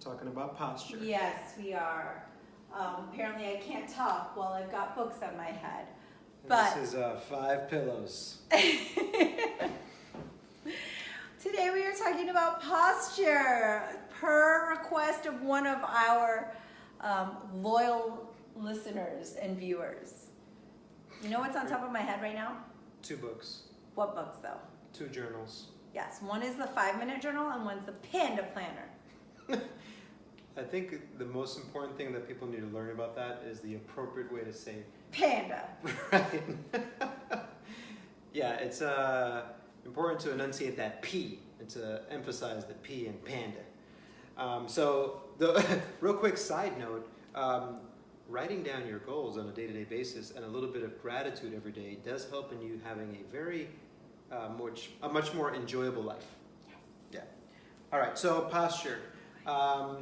talking about posture. Yes, we are. Apparently I can't talk while I've got books on my head. And But this is 5 pillows. today we are talking about posture per request of one of our loyal listeners and viewers. You know what's on top of my head right now? 2 books. What books though? 2 journals. Yes, one is the 5-minute journal and one's the Panda Planner. I think the most important thing that people need to learn about that is the appropriate way to say Panda. Right. Yeah, it's important to enunciate that P and to emphasize the P in panda. So the real quick side note, writing down your goals on a day-to-day basis and a little bit of gratitude every day does help in you having a much more enjoyable life. Yes. Yeah. All right, so posture. I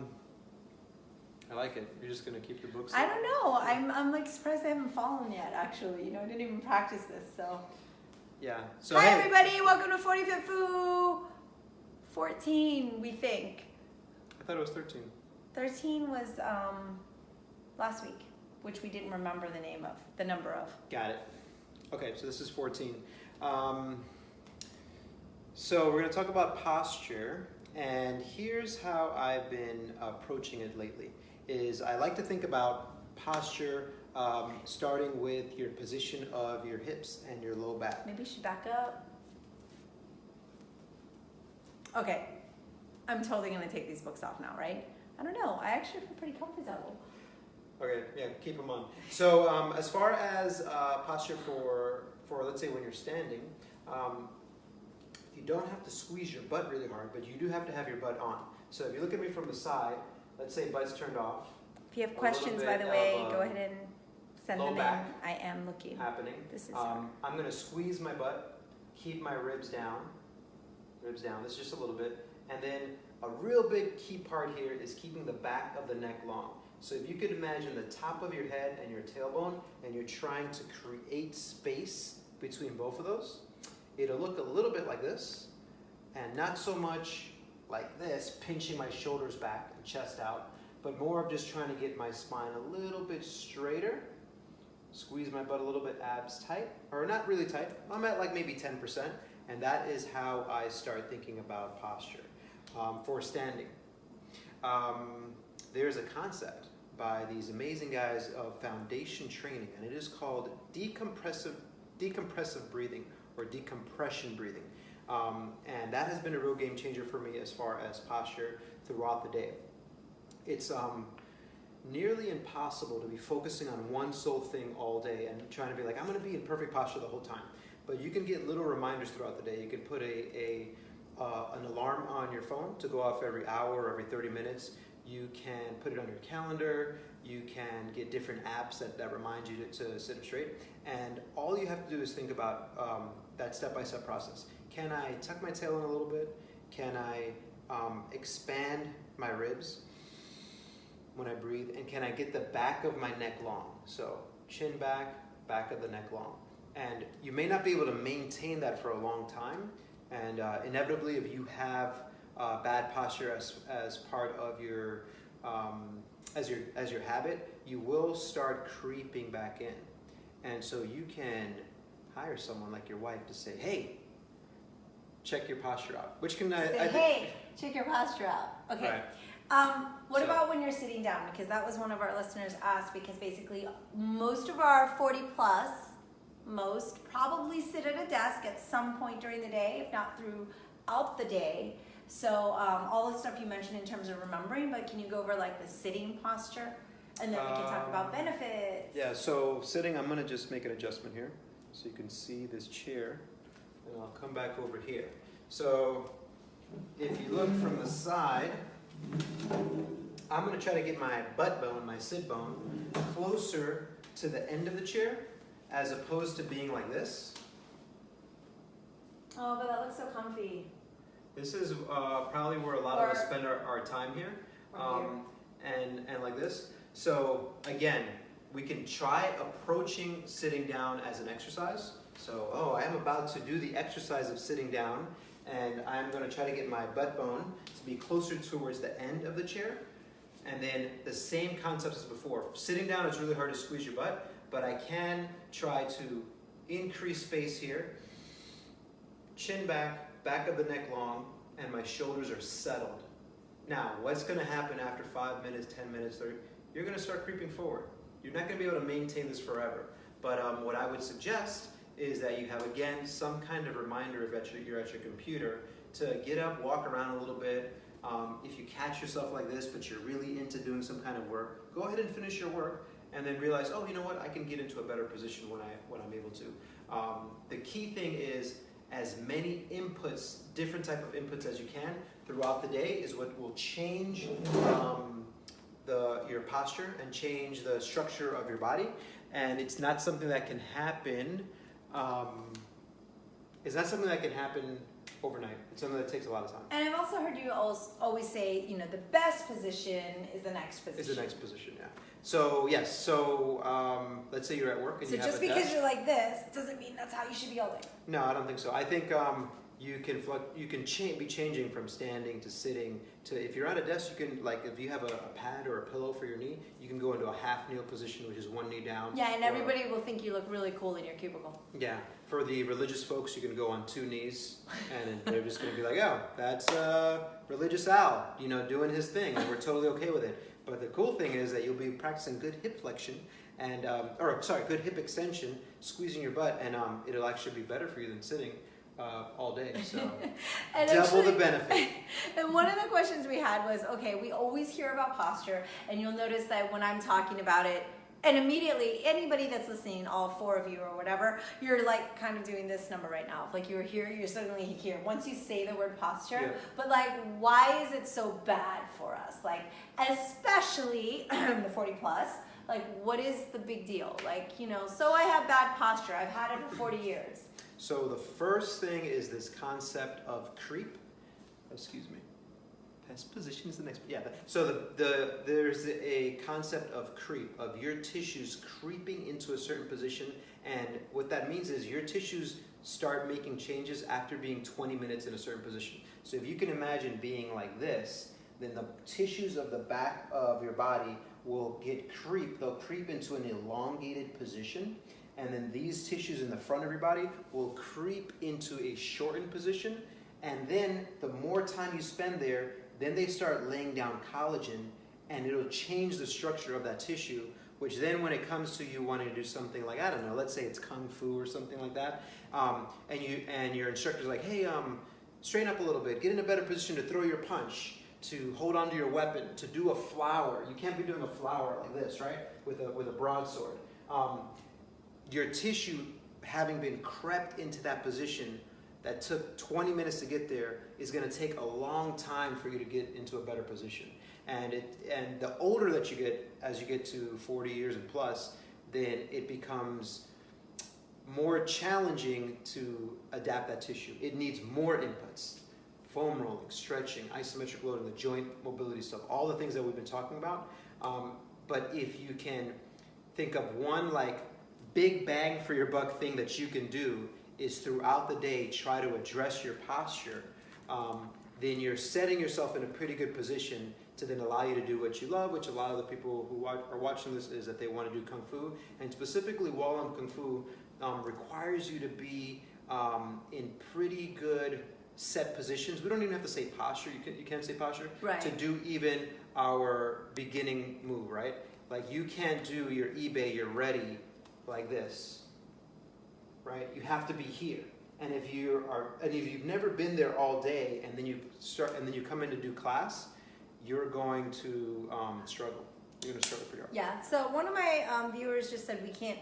like it. You're just gonna keep the books. I don't know. I'm like surprised I haven't fallen yet. Actually, you know, I didn't even practice this. So. Yeah. So Hi hey, everybody, welcome to 45th Foo. 14, we think. I thought it was 13. 13 was last week, which we didn't remember the number of. Got it. Okay, so this is 14. So we're going to talk about posture, and here's how I've been approaching it lately. Is I like to think about posture starting with your position of your hips and your low back. Maybe you should back up. Okay, I'm totally going to take these books off now, right? I don't know. I actually feel pretty comfortable. Okay, yeah, keep them on. So as far as posture for let's say when you're standing, you don't have to squeeze your butt really hard, but you do have to have your butt on. So if you look at me from the side, let's say butt's turned off. If you have questions, by the way, go ahead and send them in. I am looking. Happening. This is I'm going to squeeze my butt, keep my ribs down. Ribs down, this is just a little bit. And then a real big key part here is keeping the back of the neck long. So if you could imagine the top of your head and your tailbone, and you're trying to create space between both of those, it'll look a little bit like this, and not so much like this, pinching my shoulders back and chest out, but more of just trying to get my spine a little bit straighter, squeeze my butt a little bit, abs tight, or not really tight, I'm at like maybe 10%, and that is how I start thinking about posture for standing. There's a concept by these amazing guys of foundation training, and it is called decompressive breathing or decompression breathing. And that has been a real game changer for me as far as posture throughout the day. It's nearly impossible to be focusing on one sole thing all day and trying to be like, I'm going to be in perfect posture the whole time. But you can get little reminders throughout the day. You can put an alarm on your phone to go off every hour or every 30 minutes. You can put it on your calendar. You can get different apps that remind you to sit up straight. And all you have to do is think about that step-by-step process. Can I tuck my tail in a little bit? Can I expand my ribs when I breathe? And can I get the back of my neck long? So chin back, back of the neck long. And you may not be able to maintain that for a long time. And inevitably, if you have bad posture as part of your as your habit, you will start creeping back in. And so you can hire someone like your wife to say, hey, check your posture out. Which can hey, check your posture out. Okay. Right. What about when you're sitting down? Because that was one of our listeners asked, because basically most of our 40 plus, most probably sit at a desk at some point during the day, if not throughout the day. So all the stuff you mentioned in terms of remembering, but can you go over like the sitting posture? And then we can talk about benefits. Yeah, so sitting, I'm gonna just make an adjustment here so you can see this chair, and I'll come back over here. So if you look from the side, I'm gonna try to get my butt bone, my sit bone, closer to the end of the chair as opposed to being like this. Oh, but that looks so comfy. This is probably where a lot of us spend our time here, and like this. So again, we can try approaching sitting down as an exercise. So, I am about to do the exercise of sitting down, and I'm going to try to get my butt bone to be closer towards the end of the chair. And then the same concept as before. Sitting down, it's really hard to squeeze your butt, but I can try to increase space here, chin back, back of the neck long, and my shoulders are settled. Now, what's gonna happen after 5 minutes, 10 minutes, 30? You're gonna start creeping forward. You're not gonna be able to maintain this forever. But what I would suggest is that you have, again, some kind of reminder if you're at your computer to get up, walk around a little bit. If you catch yourself like this, but you're really into doing some kind of work, go ahead and finish your work and then realize, oh, you know what, I can get into a better position when I'm able to. The key thing is as many inputs, different type of inputs as you can throughout the day is what will change your posture and change the structure of your body. And it's not something that can happen. It's not something that can happen overnight. It's something that takes a lot of time. And I've also heard you always say, you know, the best position is the next position. Is the next position, yeah. So yes, so let's say you're at work and so you have a just because desk. you're like this doesn't mean that's how you should be all day. No, I don't think so. I think you can be changing from standing to sitting to, if you're at a desk, you can, like if you have a pad or a pillow for your knee, you can go into a half kneel position, which is one knee down. Yeah, and everybody will think you look really cool in your cubicle. Yeah, for the religious folks, you can go on 2 knees, and they're just going to be like, oh, that's religious Al, you know, doing his thing, and we're totally okay with it. But the cool thing is that you'll be practicing good hip flexion, and good hip extension, squeezing your butt, and it'll actually be better for you than sitting all day. So double the benefit. And one of the questions we had was, okay, we always hear about posture, and you'll notice that when I'm talking about it, and immediately, anybody that's listening, all 4 of you or whatever, you're like kind of doing this number right now. Like you're here, you're suddenly here. Once you say the word posture, yeah. But like, why is it so bad for us? Like, especially the 40 plus, like what is the big deal? Like, you know, so I have bad posture. I've had it for 40 years. So the first thing is this concept of creep. Excuse me. Best position is the next. Yeah. So there's a concept of creep, of your tissues creeping into a certain position, and what that means is your tissues start making changes after being 20 minutes in a certain position. So if you can imagine being like this, then the tissues of the back of your body will they'll creep into an elongated position, and then these tissues in the front of your body will creep into a shortened position, and then the more time you spend there, then they start laying down collagen, and it'll change the structure of that tissue, which then when it comes to you wanting to do something like, I don't know, let's say it's Kung Fu or something like that, and your instructor's like, hey, straighten up a little bit, get in a better position to throw your punch, to hold onto your weapon, to do a flower. You can't be doing a flower like this, right? With a broadsword. Your tissue, having been crept into that position that took 20 minutes to get there, is going to take a long time for you to get into a better position. And the older that you get, as you get to 40 years and plus, then it becomes more challenging to adapt that tissue. It needs more inputs. Foam rolling, stretching, isometric loading, the joint mobility stuff, all the things that we've been talking about. But if you can think of one like big bang for your buck thing that you can do is throughout the day try to address your posture, then you're setting yourself in a pretty good position to then allow you to do what you love, which a lot of the people who are watching this is that they want to do Kung Fu. And specifically Wah Lum Kung Fu requires you to be in pretty good set positions. We don't even have to say posture. You can't say posture. Right. To do even our beginning move, right? Like you can't do your eBay, you're ready like this, right? You have to be here. And if you've never been there all day, and then you come in to do class, you're going to struggle. You're going to struggle pretty hard. Yeah. So one of my viewers just said we can't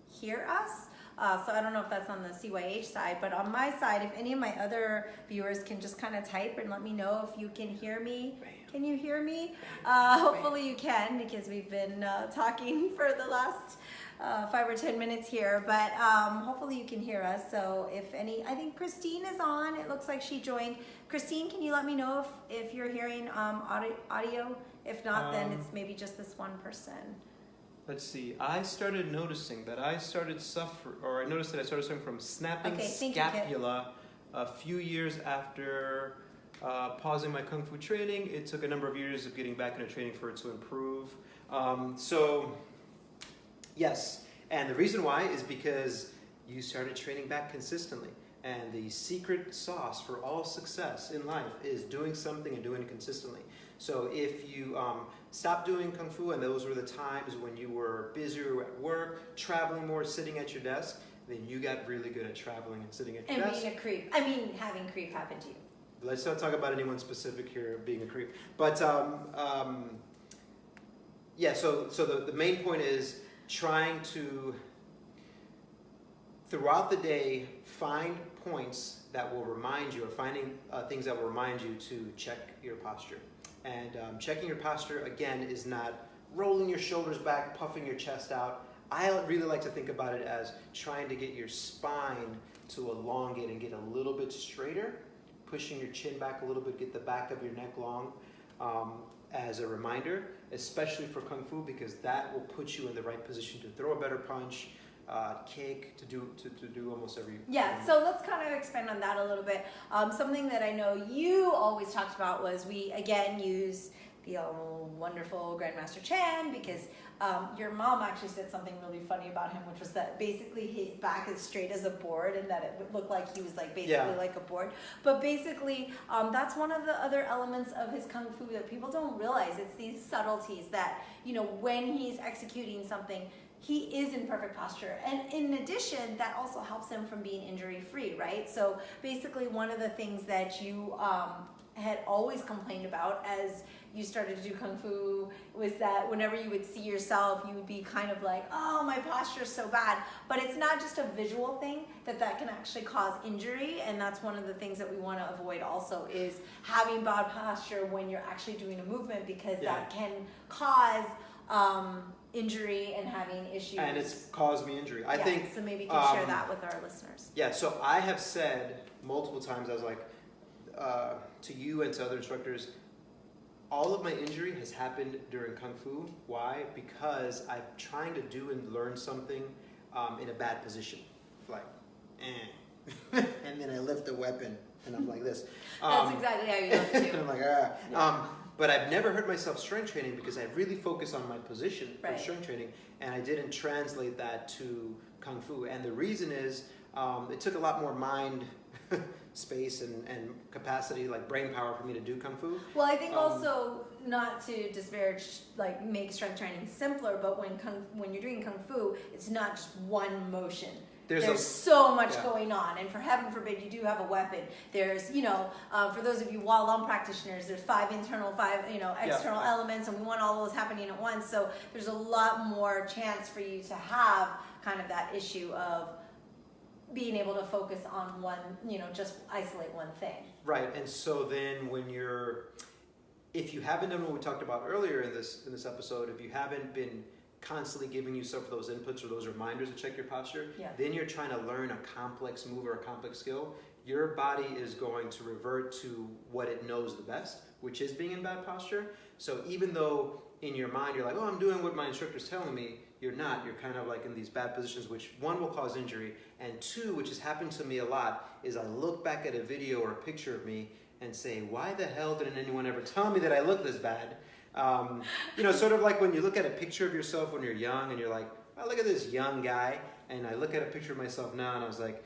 hear us. So I don't know if that's on the CYH side, but on my side, if any of my other viewers can just kind of type and let me know if you can hear me. Can you hear me? Hopefully you can, because we've been talking for the last 5 or 10 minutes here, but hopefully you can hear us. So if any, I think Christine is on. It looks like she joined. Christine, can you let me know if you're hearing audio? If not, then it's maybe just this one person. Let's see. I started noticing that I started suffering from snapping scapula a few years after pausing my Kung Fu training. It took a number of years of getting back into training for it to improve. Yes, and the reason why is because you started training back consistently. And the secret sauce for all success in life is doing something and doing it consistently. So if you stopped doing Kung Fu and those were the times when you were busier at work, traveling more, sitting at your desk, then you got really good at traveling and sitting at your desk. And being a creep. I mean, having creep happen to you. Let's not talk about anyone specific here being a creep. But yeah, so the main point is trying to, throughout the day, find points that will remind you, or finding things that will remind you to check your posture. And checking your posture, again, is not rolling your shoulders back, puffing your chest out. I really like to think about it as trying to get your spine to elongate and get a little bit straighter, pushing your chin back a little bit, get the back of your neck long, as a reminder, especially for Kung Fu, because that will put you in the right position to throw a better punch, kick, to do almost every. Yeah, so let's kind of expand on that a little bit. Something that I know you always talked about was we again use the wonderful Grandmaster Chan, because your mom actually said something really funny about him, which was that basically his back is straight as a board and that it would look like he was like basically like a board. But basically, that's one of the other elements of his Kung Fu that people don't realize. It's these subtleties that, you know, when he's executing something, he is in perfect posture. And in addition, that also helps him from being injury free, right? So basically one of the things that you had always complained about as you started to do Kung Fu was that whenever you would see yourself, you would be kind of like, oh, my posture is so bad. But it's not just a visual thing, that can actually cause injury. And that's one of the things that we want to avoid also, is having bad posture when you're actually doing a movement, because that can cause injury and having issues. And it's caused me injury. I think. So maybe you can share that with our listeners. Yeah, so I have said multiple times, I was like, to you and to other instructors, all of my injury has happened during Kung Fu. Why? Because I'm trying to do and learn something in a bad position. Like, and then I lift the weapon and I'm like this. That's exactly how you look too. I'm like, but I've never hurt myself strength training because I really focus on my position for strength training, and I didn't translate that to Kung Fu. And the reason is it took a lot more mind space and capacity, like brain power, for me to do Kung Fu. Well, I think also, not to disparage, like make strength training simpler, but when you're doing Kung Fu, it's not just one motion. There's so much going on, and for heaven forbid you do have a weapon. There's, you know, for those of you Wah Lum practitioners, there's 5 internal, 5 external elements, and we want all those happening at once. So there's a lot more chance for you to have kind of that issue of being able to focus on one, just isolate one thing. Right, and so then if you haven't done what we talked about earlier in this episode, if you haven't been constantly giving yourself those inputs or those reminders to check your posture, then you're trying to learn a complex move or a complex skill, your body is going to revert to what it knows the best, which is being in bad posture. So even though in your mind you're like, oh, I'm doing what my instructor's telling me, you're not. You're kind of like in these bad positions, which one, will cause injury, and two, which has happened to me a lot, is I look back at a video or a picture of me and say, why the hell didn't anyone ever tell me that I look this bad? Sort of like when you look at a picture of yourself when you're young and you're like, oh, look at this young guy. And I look at a picture of myself now and I was like,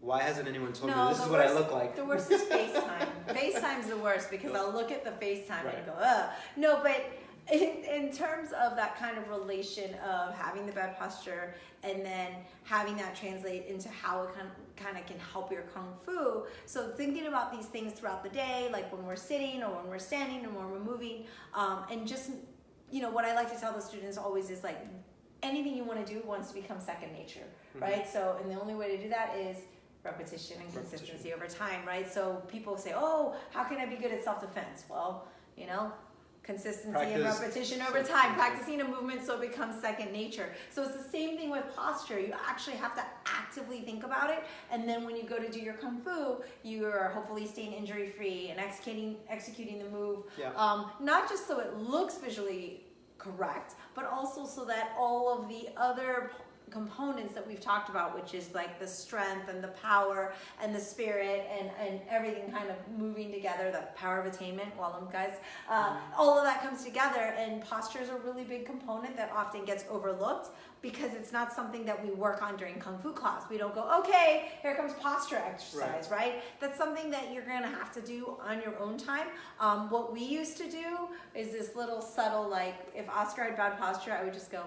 why hasn't anyone told me this is what I look like? The worst is FaceTime. FaceTime's the worst, because I'll look at the FaceTime and go, ugh. No, but in terms of that kind of relation of having the bad posture and then having that translate into how it kind of can help your Kung Fu. So thinking about these things throughout the day, like when we're sitting or when we're standing and when we're moving, and just, what I like to tell the students always is like, anything you want to do wants to become second nature, right? So, and the only way to do that is repetition and consistency over time, right? So people say, oh, how can I be good at self-defense? Well, consistency and repetition over time, practicing a movement so it becomes second nature. So it's the same thing with posture. You actually have to actively think about it, and then when you go to do your Kung Fu, you are hopefully staying injury free and executing the move, not just so it looks visually correct, but also so that all of the other components that we've talked about, which is like the strength and the power and the spirit and everything kind of moving together, the power of attainment, Wah Lum guys, all of that comes together, and posture is a really big component that often gets overlooked because it's not something that we work on during Kung Fu class. We don't go, okay, here comes posture exercise, right? That's something that you're gonna have to do on your own time. What we used to do is this little subtle, like if Oscar had bad posture, I would just go,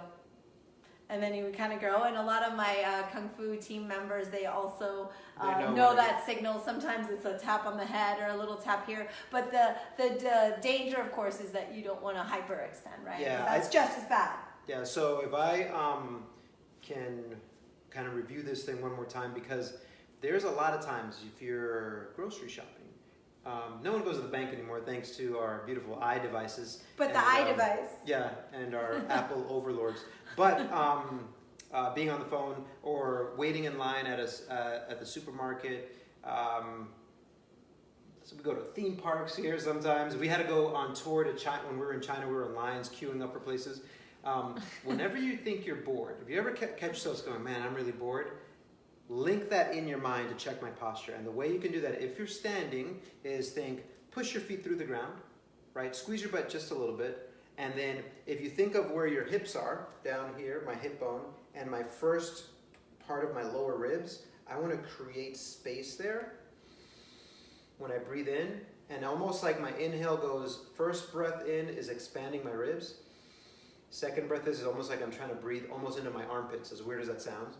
and then he would kind of go. And a lot of my Kung Fu team members, they also know that signal. Sometimes it's a tap on the head or a little tap here. But the danger, of course, is that you don't want to hyperextend, right? Yeah, that's just as bad. Yeah, so if I can kind of review this thing one more time, because there's a lot of times if you're grocery shopping, no one goes to the bank anymore thanks to our beautiful eye devices. But and, the eye device. Yeah, and our Apple overlords. But being on the phone or waiting in line at the supermarket. So we go to theme parks here sometimes. We had to go on tour to China. When we were in China, we were in lines queuing up for places. Whenever you think you're bored, if you ever catch yourself going, man, I'm really bored, link that in your mind to check my posture. And the way you can do that, if you're standing, is think, push your feet through the ground, right? Squeeze your butt just a little bit. And then if you think of where your hips are, down here, my hip bone, and my first part of my lower ribs, I want to create space there when I breathe in. And almost like my inhale goes, first breath in is expanding my ribs. Second breath is almost like I'm trying to breathe almost into my armpits, as weird as that sounds.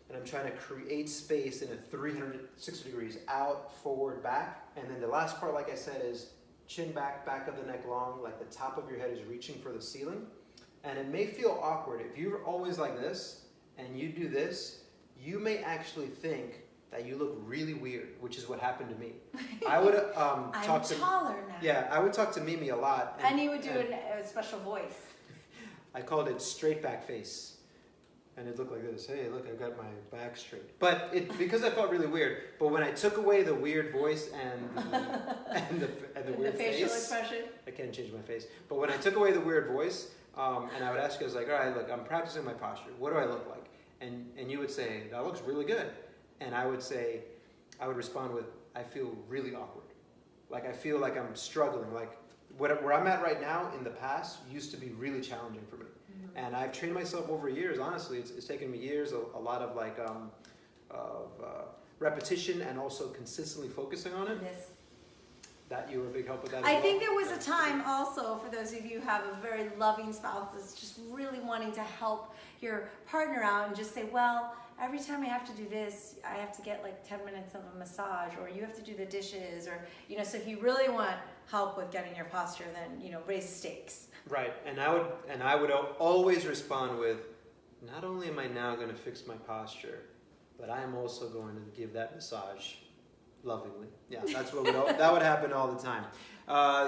And I'm trying to create space in a 360 degrees, out, forward, back. And then the last part, like I said, is chin back, back of the neck long, like the top of your head is reaching for the ceiling. And it may feel awkward. If you're always like this and you do this, you may actually think that you look really weird, which is what happened to me. I would I'm taller now. Yeah, I would talk to Mimi a lot. And you would do a special voice. I called it straight back face. And it looked like this. Hey, look, I've got my back straight. But because I felt really weird. But when I took away the weird voice and the weird facial face, expression. I can't change my face. But when I took away the weird voice, and I would ask you, I was like, all right, look, I'm practicing my posture. What do I look like? And you would say, that looks really good. And I would say, I would respond with, I feel really awkward. Like I feel like I'm struggling. Like where I'm at right now in the past used to be really challenging for me. And I've trained myself over years, honestly. It's taken me years, a lot of like repetition and also consistently focusing on it. Yes. That you were a big help with that as I well? think there was a time also, for those of you who have a very loving spouse that's just really wanting to help your partner out and just say, well, every time I have to do this, I have to get like 10 minutes of a massage, or you have to do the dishes, or, so if you really want help with getting your posture, then, raise the stakes. Right, and I would always respond with, not only am I now going to fix my posture, but I am also going to give that massage lovingly. Yeah, that's what that would happen all the time.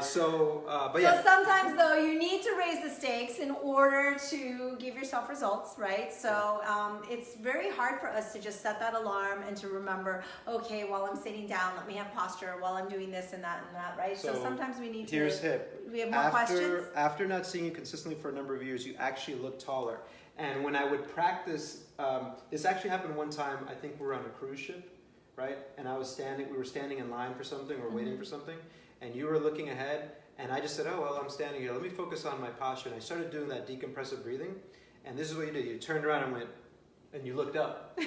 So sometimes though you need to raise the stakes in order to give yourself results, right? So it's very hard for us to just set that alarm and to remember, okay, while I'm sitting down, let me have posture, while I'm doing this and that, right? So sometimes we need here's hip. We have more questions? After not seeing you consistently for a number of years, you actually look taller. And when I would practice, this actually happened one time, I think we were on a cruise ship, right? And we were standing in line for something, or waiting for something. And you were looking ahead, and I just said, oh, well, I'm standing here. Let me focus on my posture. And I started doing that decompressive breathing. And this is what you did. You turned around and went, and you looked up.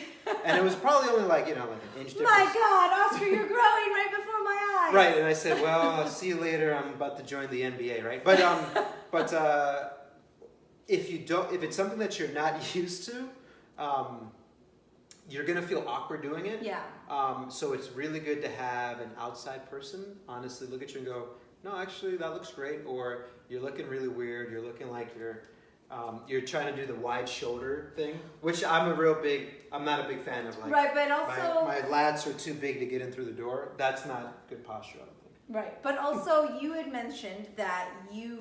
And it was probably only like an inch difference. My God, Oscar, you're growing right before my eyes. Right, and I said, well, I'll see you later. I'm about to join the NBA, right? But if it's something that you're not used to, you're going to feel awkward doing it. Yeah. So it's really good to have an outside person honestly look at you and go, no, actually that looks great. Or you're looking really weird. You're looking like you're trying to do the wide shoulder thing, which I'm not a big fan of. Like, right, but also my lats are too big to get in through the door. That's not good posture, I don't think. Right, but also you had mentioned that you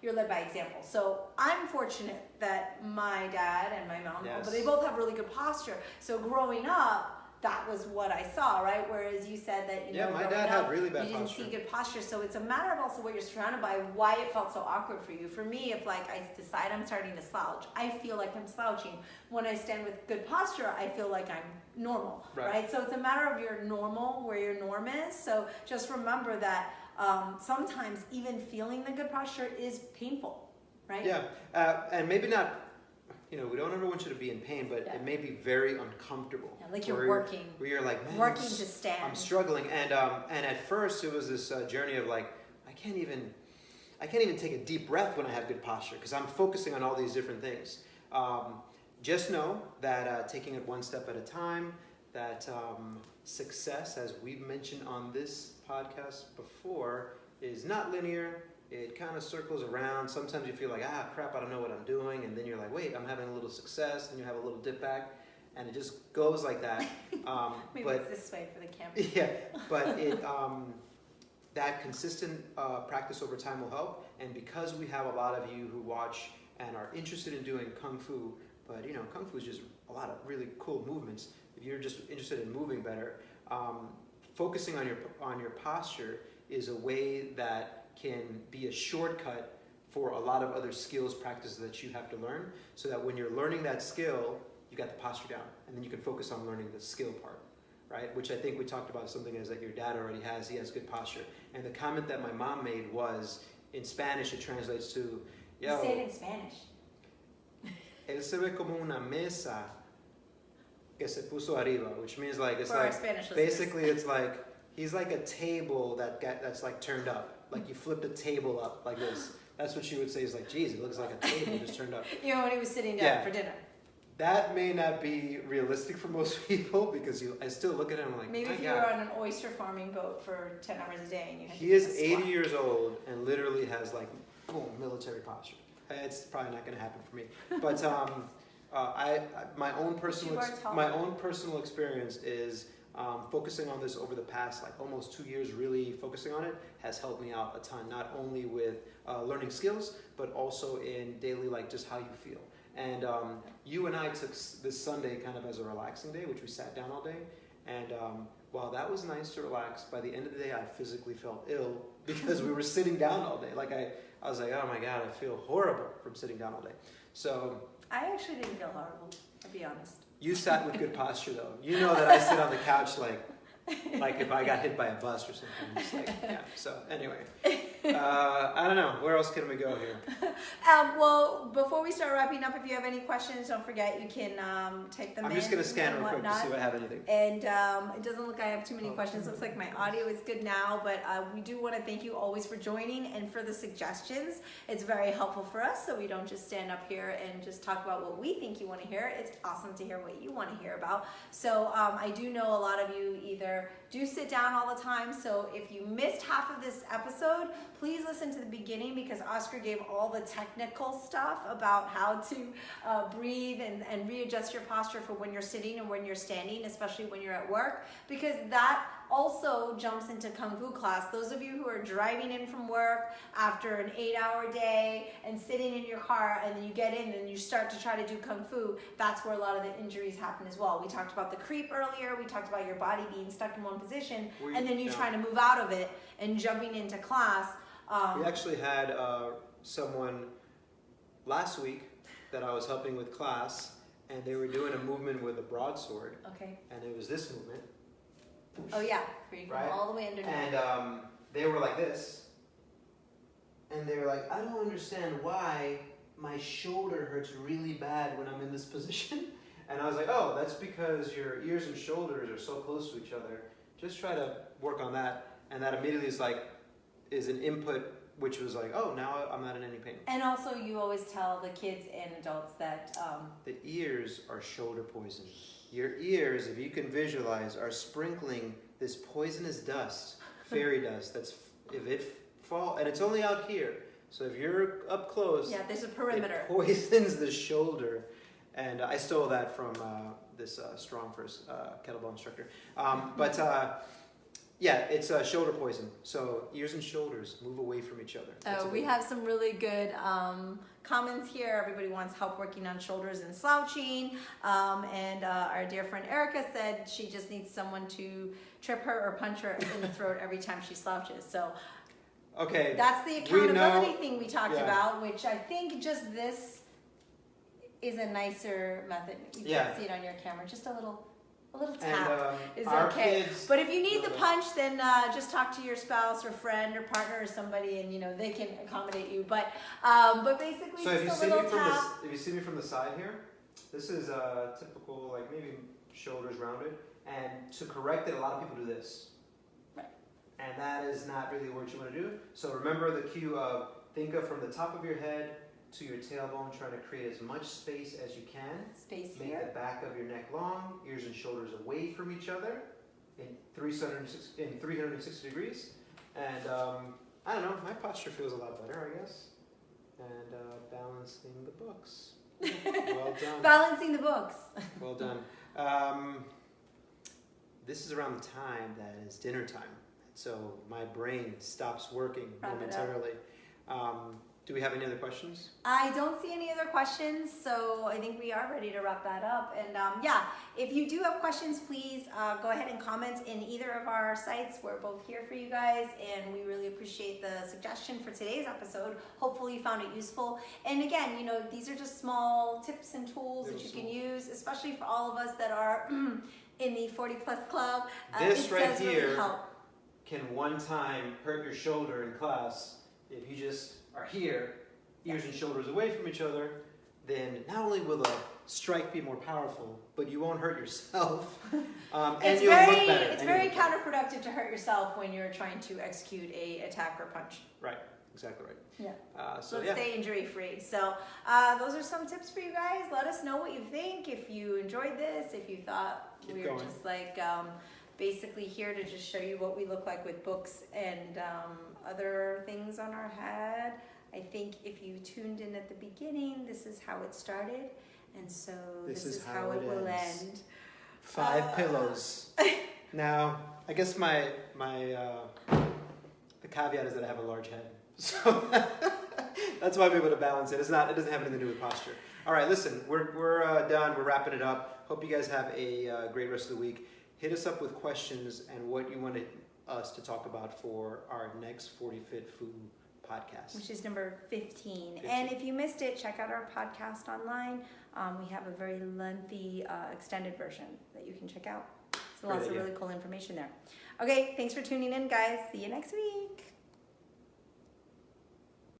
you're led by example. So I'm fortunate that my dad and my mom, Yes. but they both have really good posture. So growing up, that was what I saw, right? Whereas you said that, you know, my dad had really bad you didn't posture. see good posture. So it's a matter of also what you're surrounded by, why it felt so awkward for you. For me, if like I decide I'm starting to slouch, I feel like I'm slouching. When I stand with good posture, I feel like I'm normal, right? So it's a matter of your normal, where your norm is. So just remember that sometimes even feeling the good posture is painful, right? Yeah, and maybe not, you know, we don't ever want you to be in pain, but it may be very uncomfortable. Yeah, like you're working. Where you're like, man, working to stand. I'm struggling. And at first it was this journey of like, I can't even take a deep breath when I have good posture because I'm focusing on all these different things. Just know that taking it one step at a time, that success, as we've mentioned on this podcast before, is not linear. It kind of circles around. Sometimes you feel like, crap, I don't know what I'm doing. And then you're like, wait, I'm having a little success. And you have a little dip back. And it just goes like that. Maybe but, it's this way for the camera. Yeah, but that consistent practice over time will help. And because we have a lot of you who watch and are interested in doing Kung Fu, but you know, Kung Fu is just a lot of really cool movements. If you're just interested in moving better, focusing on your posture is a way that can be a shortcut for a lot of other skills practices that you have to learn, so that when you're learning that skill, you got the posture down, and then you can focus on learning the skill part, right? Which I think we talked about something is that your dad already has. He has good posture. And the comment that my mom made was, in Spanish, it translates to, yo, say it in Spanish. Él se ve como una mesa que se puso arriba, which means like, it's For like, our Spanish listeners. basically it's like, he's like a table that's like turned up. Like you flipped a table up like this. That's what she would say, is like, geez, it looks like a table just turned up. You know, when he was sitting down for dinner. That may not be realistic for most people, because I still look at him like, maybe my if you God. were on an oyster farming boat for 10 hours a day and you had He to is do a 80 squat. years old and literally has like, boom, military posture. It's probably not going to happen for me. But my own personal experience is focusing on this over the past like almost 2 years. Really focusing on it has helped me out a ton, not only with learning skills, but also in daily, like just how you feel. And you and I took this Sunday kind of as a relaxing day, which we sat down all day. And while that was nice to relax, by the end of the day, I physically felt ill because we were sitting down all day. Like I was like, oh my God, I feel horrible from sitting down all day. So I actually didn't feel horrible, I'll be honest. you sat with good posture though. You know that I sit on the couch like if I got hit by a bus or something. Just like, yeah. So anyway, I don't know. Where else can we go here? Well, before we start wrapping up, if you have any questions, don't forget you can type them in. I'm just going to scan real quick to see if I have anything. And it doesn't look like I have too many questions. Looks like my audio is good now, but we do want to thank you always for joining and for the suggestions. It's very helpful for us, so we don't just stand up here and just talk about what we think you want to hear. It's awesome to hear what you want to hear about. So I do know a lot of you either do sit down all the time, so if you missed half of this episode, please listen to the beginning, because Oscar gave all the technical stuff about how to breathe and readjust your posture for when you're sitting and when you're standing, especially when you're at work, because that also jumps into Kung Fu class. Those of you who are driving in from work after an 8-hour day and sitting in your car, and then you get in and you start to try to do Kung Fu, that's where a lot of the injuries happen as well. We talked about the creep earlier. We talked about your body being stuck in one position and then you trying to move out of it and jumping into class. We actually had someone last week that I was helping with class, and they were doing a movement with a broadsword. Okay. And it was this movement. Oh yeah, where you go all the way underneath. And they were like this, and they were like, I don't understand why my shoulder hurts really bad when I'm in this position. And I was like, oh, that's because your ears and shoulders are so close to each other. Just try to work on that. And that immediately is an input, which was like, oh, now I'm not in any pain. And also, you always tell the kids and adults that the ears are shoulder poison. Your ears, if you can visualize, are sprinkling this poisonous dust, fairy dust. That's if it fall, and it's only out here. So if you're up close, yeah, there's a perimeter. It poisons the shoulder. And I stole that from this Strong First kettlebell instructor. Yeah, it's shoulder poison. So ears and shoulders move away from each other. That's a We good have some really good comments here. Everybody wants help working on shoulders and slouching. And our dear friend Erica said she just needs someone to trip her or punch her in the throat every time she slouches. So Okay. that's the accountability thing we talked about, which I think just this is a nicer method. You can't see it on your camera. Just a little tap is okay. But if you need the punch, then just talk to your spouse or friend or partner or somebody, and they can accommodate you. But basically, so just a little tap. If you see me from the side here, this is typical, like maybe shoulders rounded, and to correct it, a lot of people do this. Right. And that is not really what you want to do. So remember the cue of think of from the top of your head to your tailbone, trying to create as much space as you can. Space Make here. the back of your neck long, ears and shoulders away from each other in 360 degrees. And I don't know, my posture feels a lot better, I guess. And balancing the books. Well done. Balancing the books. Well done. This is around the time that is dinner time. So my brain stops working momentarily. Do we have any other questions? I don't see any other questions, so I think we are ready to wrap that up. And if you do have questions, please go ahead and comment in either of our sites. We're both here for you guys, and we really appreciate the suggestion for today's episode. Hopefully you found it useful. And again, these are just small tips and tools that you can use, especially for all of us that are in the 40 plus club. This it right does here really help. can one time hurt your shoulder in class if you just are here, ears and shoulders away from each other. Then not only will the strike be more powerful, but you won't hurt yourself, and you'll look better. It's very counterproductive to hurt yourself when you're trying to execute a attack or punch. Right, exactly right. Yeah. So let's stay injury free. So those are some tips for you guys. Let us know what you think. If you enjoyed this, if you thought we were just like basically here to just show you what we look like with books and other things on our head. I think if you tuned in at the beginning, this is how it started, and so this is how it will end. 5 pillows. Now, I guess my the caveat is that I have a large head, so that's why I'm able to balance it. It doesn't have anything to do with posture. All right, listen, we're done. We're wrapping it up. Hope you guys have a great rest of the week. Hit us up with questions and what you wanted us to talk about for our next 40 Fit Food podcast. Which is number 15. And if you missed it, check out our podcast online. We have a very lengthy extended version that you can check out. So lots of really cool information there. Okay, thanks for tuning in, guys. See you next week.